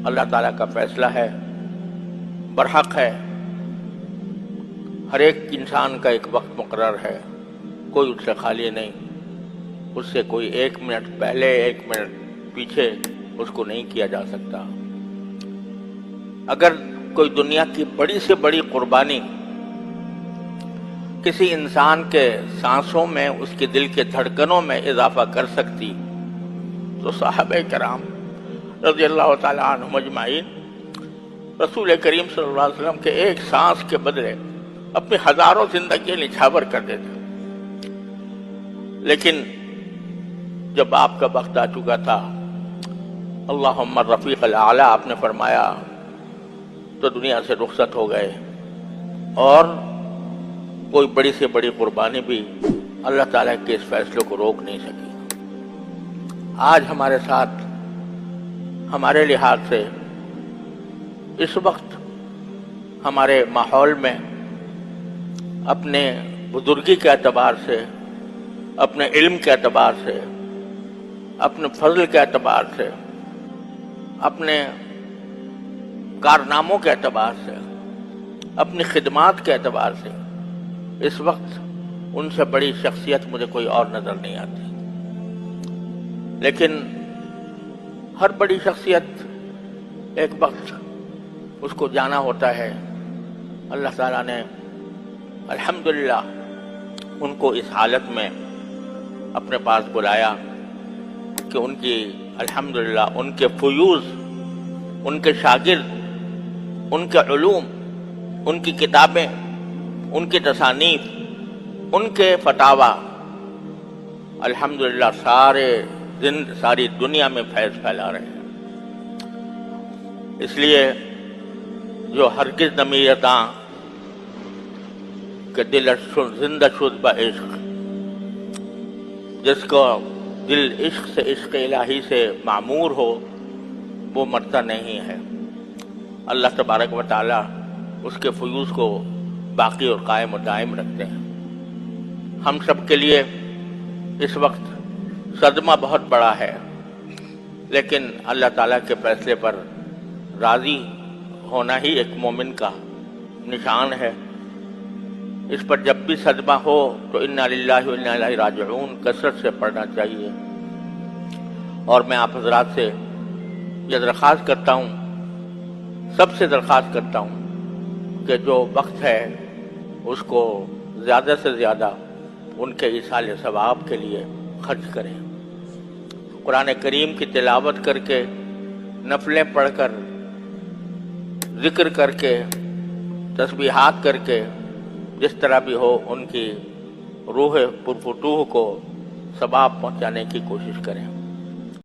اللہ تعالیٰ کا فیصلہ ہے، برحق ہے۔ ہر ایک انسان کا ایک وقت مقرر ہے، کوئی اس سے خالی نہیں، اس سے کوئی 1 منٹ پہلے 1 منٹ پیچھے اس کو نہیں کیا جا سکتا۔ اگر کوئی دنیا کی بڑی سے بڑی قربانی کسی انسان کے سانسوں میں، اس کے دل کے دھڑکنوں میں اضافہ کر سکتی تو صحابہ کرام رضی اللہ تعالیٰ عنہم اجمعین رسول کریم صلی اللہ علیہ وسلم کے ایک سانس کے بدلے اپنی ہزاروں زندگیاں نچھاور کر دیتے۔ لیکن جب آپ کا وقت آ چکا تھا، اللہم الرفیق الاعلی آپ نے فرمایا تو دنیا سے رخصت ہو گئے، اور کوئی بڑی سے بڑی قربانی بھی اللہ تعالیٰ کے اس فیصلے کو روک نہیں سکی۔ آج ہمارے ساتھ ہمارے لحاظ سے اس وقت ہمارے ماحول میں اپنے بزرگی کے اعتبار سے، اپنے علم کے اعتبار سے، اپنے فضل کے اعتبار سے، اپنے کارناموں کے اعتبار سے، اپنی خدمات کے اعتبار سے اس وقت ان سے بڑی شخصیت مجھے کوئی اور نظر نہیں آتی۔ لیکن ہر بڑی شخصیت ایک وقت اس کو جانا ہوتا ہے۔ اللہ تعالیٰ نے الحمدللہ ان کو اس حالت میں اپنے پاس بلایا کہ ان کی الحمدللہ ان کے فیوض، ان کے شاگرد، ان کے علوم، ان کی کتابیں، ان کی تصانیف، ان کے فتاوی الحمدللہ ساری دنیا میں فیض پھیلا رہے ہیں۔ اس لیے جو ہرگز نمیتاں کہ دل زندہ شد بعشق، جس کو دل عشق سے، عشق الہی سے معمور ہو، وہ مرتا نہیں ہے۔ اللہ تبارک و تعالیٰ اس کے فیوض کو باقی اور قائم و دائم رکھتے ہیں۔ ہم سب کے لیے اس وقت صدمہ بہت بڑا ہے، لیکن اللہ تعالیٰ کے فیصلے پر راضی ہونا ہی ایک مومن کا نشان ہے۔ اس پر جب بھی صدمہ ہو تو انا للہ و انا الیہ راجعون کثرت سے پڑھنا چاہیے۔ اور میں آپ حضرات سے یہ درخواست کرتا ہوں، سب سے درخواست کرتا ہوں کہ جو وقت ہے اس کو زیادہ سے زیادہ ان کے ایصال ثواب کے لیے خرچ کریں۔ قرآن کریم کی تلاوت کر کے، نفلیں پڑھ کر، ذکر کر کے، تسبیحات کر کے، جس طرح بھی ہو ان کی روح پرفتوح کو ثواب پہنچانے کی کوشش کریں۔